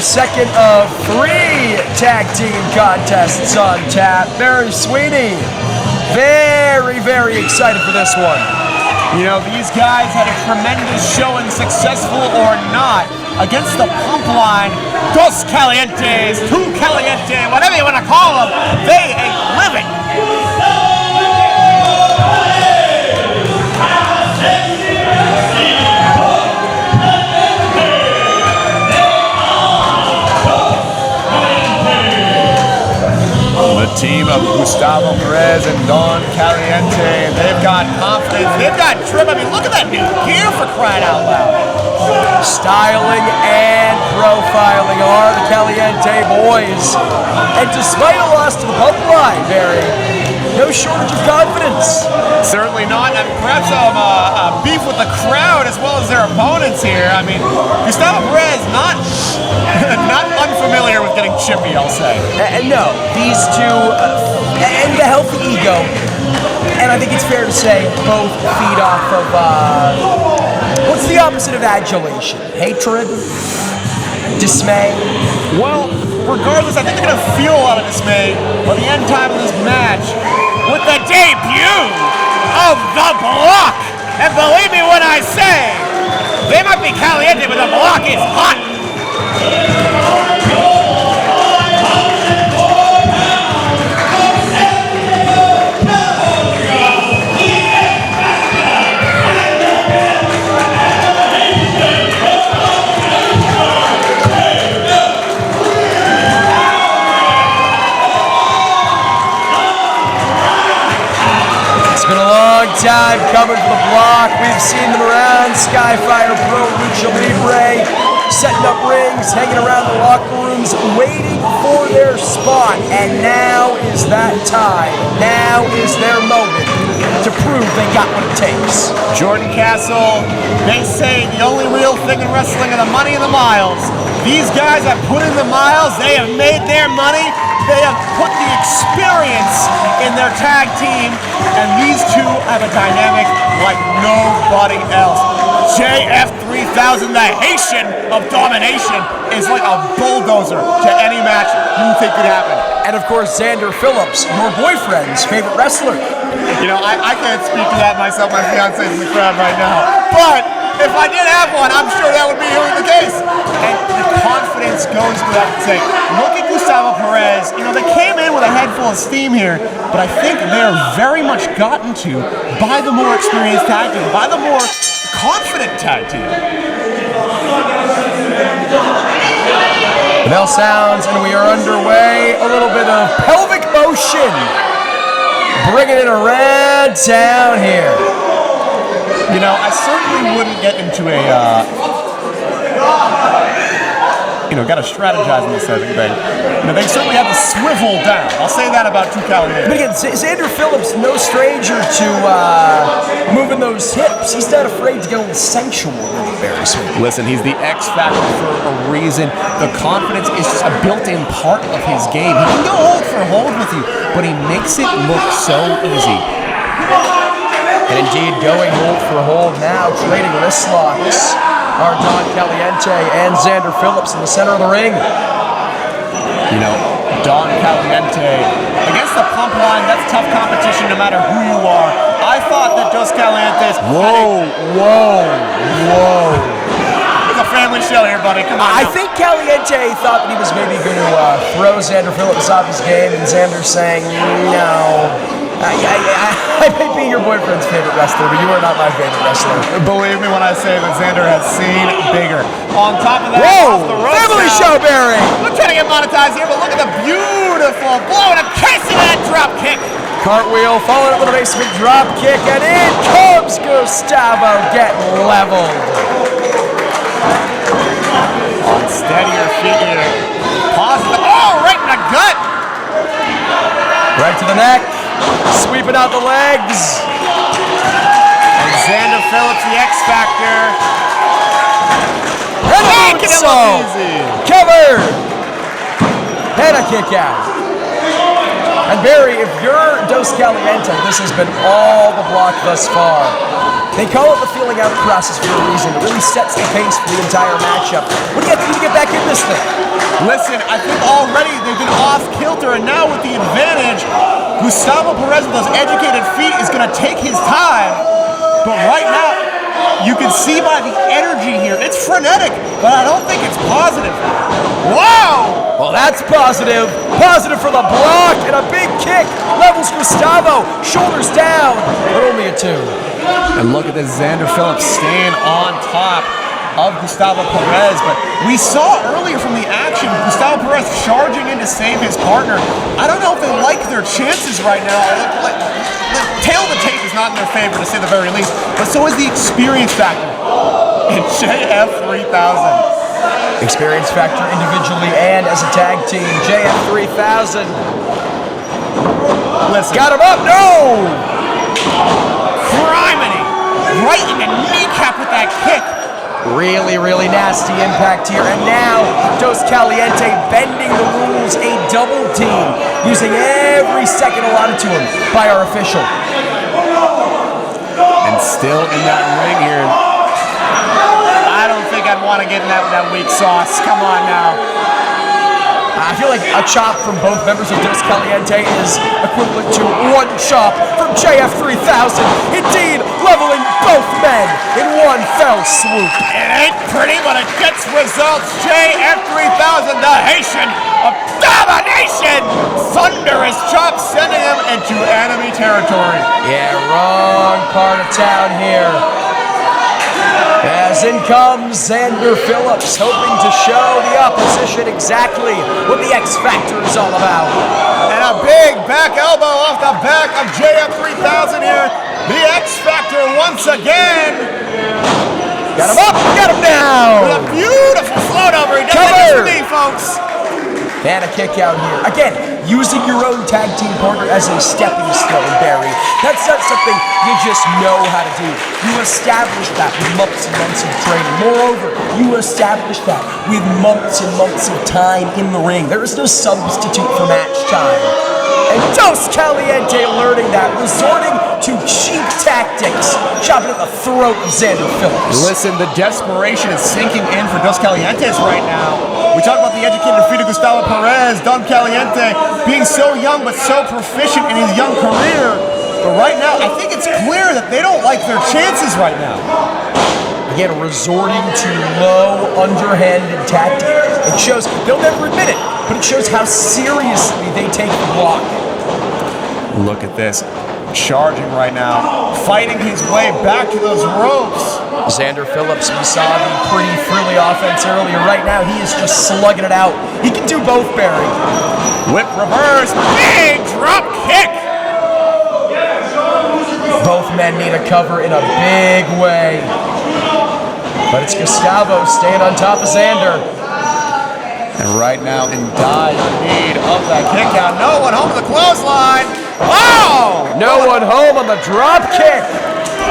second of 3 tag team contests on tap. Barry Sweeney, very, very excited for this one. You know, these guys had a tremendous showing, successful or not, against the pump line. Dos Calientes, Two Caliente, whatever you want to call them, they ain't living. The team of Gustavo Perez and Don Caliente, they've got confidence, they've got drip. I mean, look at that new gear for crying out loud. Styling and profiling are the Caliente boys. And despite a loss to the pump line, Barry, no shortage of confidence. Certainly not. And perhaps some beef with the crowd as well as their opponents here. I mean, Gustavo Perez not unfamiliar with getting chippy, I'll say. No, these two, and the healthy ego, and I think it's fair to say both feed off of, what's the opposite of adulation? Hatred? Dismay? Well, regardless, I think they're going to feel a lot of dismay by the end time of this match with the debut of the Block. And believe me when I say, they might be caliente, but the Block is hot. Time coming for the Block. We've seen them around Skyfire Pro, Lucha Libre, setting up rings, hanging around the locker rooms, waiting for their spot. And now is that time. Now is their moment to prove they got what it takes. Jordan Castle, they say the only real thing in wrestling are the money and the miles. These guys have put in the miles. They have made their money. They have put the experience in their tag team, and these two have a dynamic like nobody else. JF3000, the Haitian of domination, is like a bulldozer to any match you think could happen. And of course, Xander Phillips, your boyfriend's favorite wrestler. You know, I can't speak to that myself. My fiance's in the crowd right now. But if I did have one, I'm sure that would be the case. And the confidence goes without saying. Look at Gustavo Perez. You know, they came in with a head full of steam here, but I think they're very much gotten to by the more experienced tag team, by the more confident tag team. The bell sounds and we are underway. A little bit of pelvic motion. Bringing it around town here. You know, I certainly wouldn't get into a, gotta strategize in this thing. You know, they certainly have to swivel down. I'll say that about Two Caliente. But again, Xander Phillips, no stranger to moving those hips. He's not afraid to go sensual with it, very sweet. Listen, he's the X factor for a reason. The confidence is just a built-in part of his game. He can go hold for hold with you, but he makes it look so easy. And indeed, going hold for hold now, trading wrist locks are Don Caliente and Xander Phillips in the center of the ring. You know, Don Caliente against the pump line, that's tough competition no matter who you are. I thought that Dos Calientes... Whoa. It's a family show here, buddy. Come on. I think Caliente thought that he was maybe going to throw Xander Phillips off his game, and Xander saying, no. I may be your boyfriend's favorite wrestler, but you are not my favorite wrestler. Believe me when I say that Xander has seen bigger. On top of that, whoa! Off the rope Family now. show, Barry! I'm trying to get monetized here, but look at the beautiful blow and a casing that drop kick. Cartwheel, following up with a basement drop kick, and in comes Gustavo getting leveled. On steadier feet here. Positive. Oh, right in the gut. Right to the neck. Sweeping out the legs. And Xander Phillips, the X Factor. And a moonsault. Covered. And a kick out. And Barry, if you're Dos Caliente, this has been all the Block thus far. They call it the feeling out process for a reason. It really sets the pace for the entire matchup. What do you have to do to get back in this thing? Listen, I think already they've been off kilter, and now with the advantage, Gustavo Perez with those educated feet is going to take his time. But right now, you can see by the energy here, it's frenetic, but I don't think it's positive. Wow! Well, that's positive. Positive for the block and a big kick. Levels Gustavo. Shoulders down, but only a 2. And look at this, Xander Phillips staying on top of Gustavo Perez, but we saw earlier from the action, Gustavo Perez charging in to save his partner. I don't know if they like their chances right now. The tail of the tape is not in their favor, to say the very least, but so is the experience factor in JF3000. Experience factor individually and as a tag team. JF3000. Listen. Got him up, no! Criminy! Right in the kneecap with that kick. Really, really nasty impact here. And now, Dos Caliente bending the rules, a double team, using every second allotted to him by our official. And still in that ring here. I don't think I'd want to get in that with that weak sauce. Come on now. I feel like a chop from both members of Dos Caliente is equivalent to one chop from JF3000. Indeed, leveling both men in one fell swoop. It ain't pretty, but it gets results. JF3000, the Haitian of domination. Thunderous chop sending him into enemy territory. Yeah, wrong part of town here. As in comes Xander Phillips, hoping to show the opposition exactly what the X Factor is all about. And a big back elbow off the back of JF3000 here. The X Factor once again. Got him up, got him down. With a beautiful float over. He does this for me, folks. And a kick out here. Again, using your own tag team partner as a stepping stone, Barry. That's not something you just know how to do. You establish that with months and months of training. Moreover, you establish that with months and months of time in the ring. There is no substitute for match time. And Dos Caliente learning that, resorting to cheap tactics, chopping at the throat of Xander Phillips. Listen, the desperation is sinking in for Dos Calientes right now. We talk about the educated feet of Gustavo Perez, Don Caliente being so young but so proficient in his young career. But right now, I think it's clear that they don't like their chances right now. Again, resorting to low, underhanded tactics. It shows, they'll never admit it, but it shows how seriously they take the block. Look at this. Charging right now, fighting his way back to those ropes. Xander Phillips, we saw the pretty frilly offense earlier. Right now, he is just slugging it out. He can do both, Barry. Whip reverse, big drop kick. Both men need a cover in a big way. But it's Gustavo staying on top of Xander. And right now, in dire need of that kick out. No one home to the clothesline. Oh! No one home on the drop kick.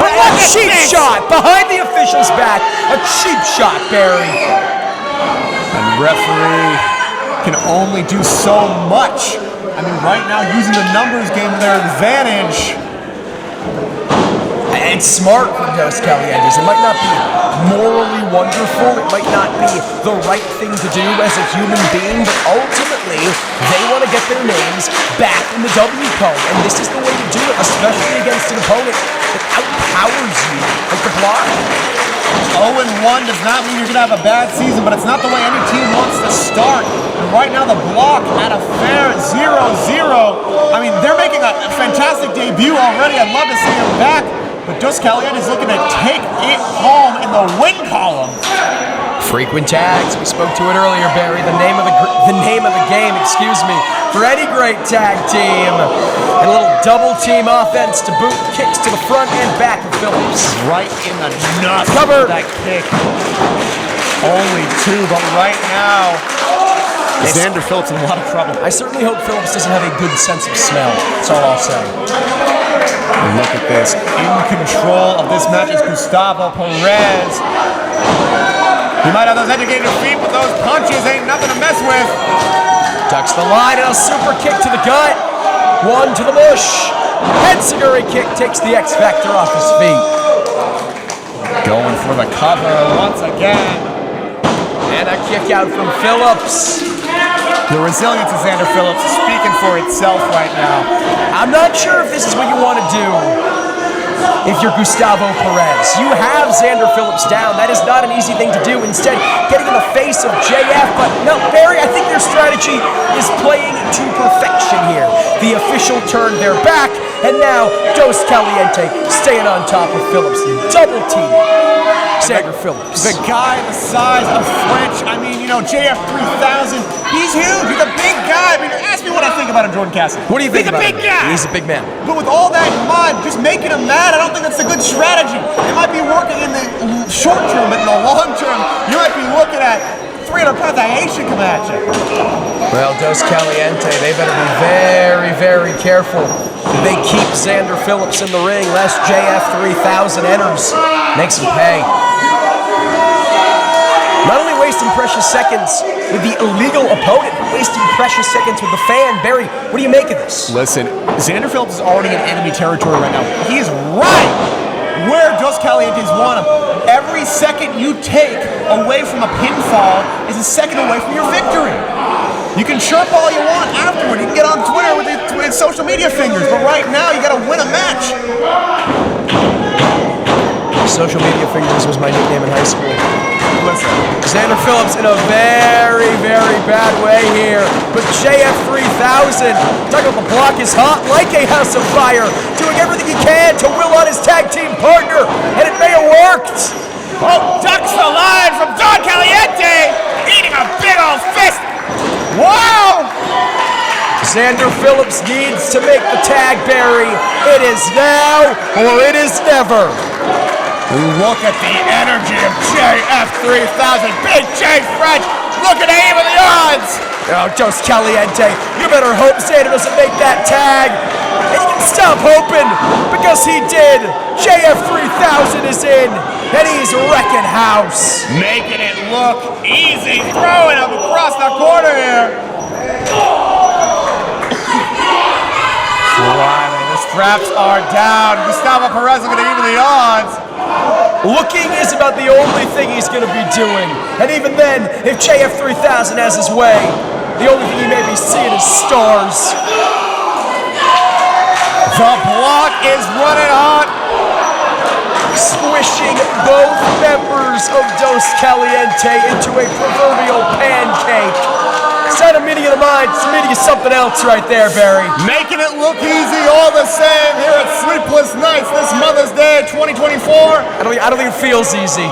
But what cheap shot behind the official's back. A cheap shot, Barry. And referee can only do so much. I mean, right now, using the numbers game to their advantage. It's smart for Dos Calientes. It might not be morally wonderful. It might not be the right thing to do as a human being, but ultimately, they want to get their names back in the W code. And this is the way to do it, especially against an opponent that outpowers you, like the Block. 0-1 does not mean you're going to have a bad season, but it's not the way any team wants to start. And right now, the Block at a fair 0-0. I mean, they're making a fantastic debut already. I'd love to see them back. But Dos Caliente is looking to take it home in the win column. Frequent tags. We spoke to it earlier, Barry. The name of the game, excuse me, for any great tag team. And a little double team offense to boot, kicks to the front and back of Phillips. Right in the nuts. Cover. That kick. Only 2, but right now, Xander Phillips in a lot of trouble. I certainly hope Phillips doesn't have a good sense of smell. That's all I'll say. And look at this. In control of this match is Gustavo Perez. He might have those educated feet, but those punches ain't nothing to mess with. Ducks the line and a super kick to the gut. One to the bush. Head Seguri kick takes the X Factor off his feet. Going for the cover once again. And a kick out from Phillips. The resilience of Xander Phillips is speaking for itself right now. I'm not sure if this is what you want to do if you're Gustavo Perez. You have Xander Phillips down. That is not an easy thing to do. Instead, getting in the face of JF. But no, Barry, I think their strategy is playing to perfection here. The official turned their back, and now Dos Caliente staying on top of Phillips. Double team Xander Phillips. The guy the size of French, I mean, you know, JF3000, he's huge. He's a big guy. I mean, ask me what I think about him, Jordan Cassidy. What do you think about him? He's a big guy. He's a big man. But with all that in mind, just making him mad, I don't think that's a good strategy. It might be working in the short term, but in the long term, you might be looking at 300 pounds of Haitian come at you. Well, Dos Caliente, they better be very, very careful. They keep Xander Phillips in the ring, lest JF3000 enters. Makes him pay. Not only wasting precious seconds with the illegal opponent, but wasting precious seconds with the fan. Barry, what do you make of this? Listen, Xander Phillips is already in enemy territory right now. He is right where Dos Calientes want him. Every second you take away from a pinfall is a second away from your victory. You can chirp all you want afterward. You can get on Twitter with social media fingers, but right now you got to win a match. Social media fingers was my nickname in high school. Listen, Xander Phillips in a very, very bad way here. But JF3000, dug up the block, is hot like a house of fire, doing everything he can to will on his tag team partner, and it may have worked. oh, ducks the line from Don Caliente, eating a big old fist. Wow! Xander Phillips needs to make the tag, Barry. It is now or it is never. Look at the energy of JF3000. Big J French looking to even the odds. Oh, Dos Caliente, you better hope Xander doesn't make that tag. And you can stop hoping, because he did. JF3000 is in, and he's wrecking house. Making it look easy, throwing him across the corner here. Sliding, the straps are down. Gustavo Perez looking to even the odds. Looking is about the only thing he's going to be doing. And even then, if JF3000 has his way, the only thing he may be seeing is stars. The block is running hot. Squishing both members of Dos Caliente into a proverbial pancake. It's not a meeting of the mind, it's a meeting of something else right there, Barry. Making it look easy all the same here at Sleepless Nights this Mother's Day 2024. I don't think it feels easy.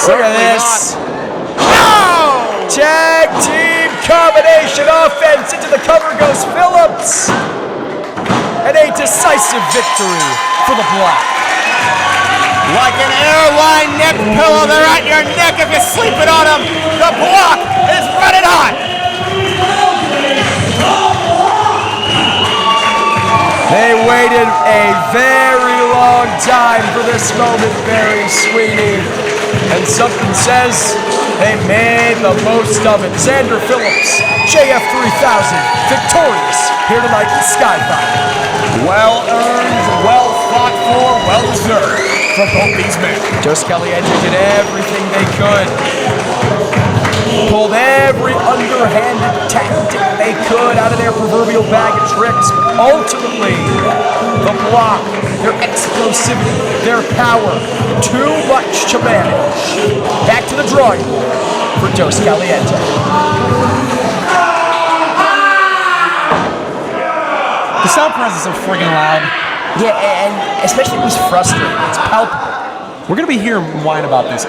Look at this. No! Tag team combination offense. Into the cover goes Phillips. And a decisive victory for the Black. Like an airline neck pillow, they're at your neck if you're sleeping on them. The block is running hot. They waited a very long time for this moment, Barry Sweeney. And something says they made the most of it. Xander Phillips, JF3000, victorious here tonight in Skyfire. Well earned, well fought for, well deserved for both these men. Dos Caliente did everything they could. Pulled every underhanded tactic they could out of their proverbial bag of tricks. But ultimately, the block, their explosivity, their power, too much to manage. Back to the drawing board for Dos Caliente. Gustavo Perez is so freaking loud. Yeah, and especially when he's frustrated. It's palpable. We're going to be hearing whine about this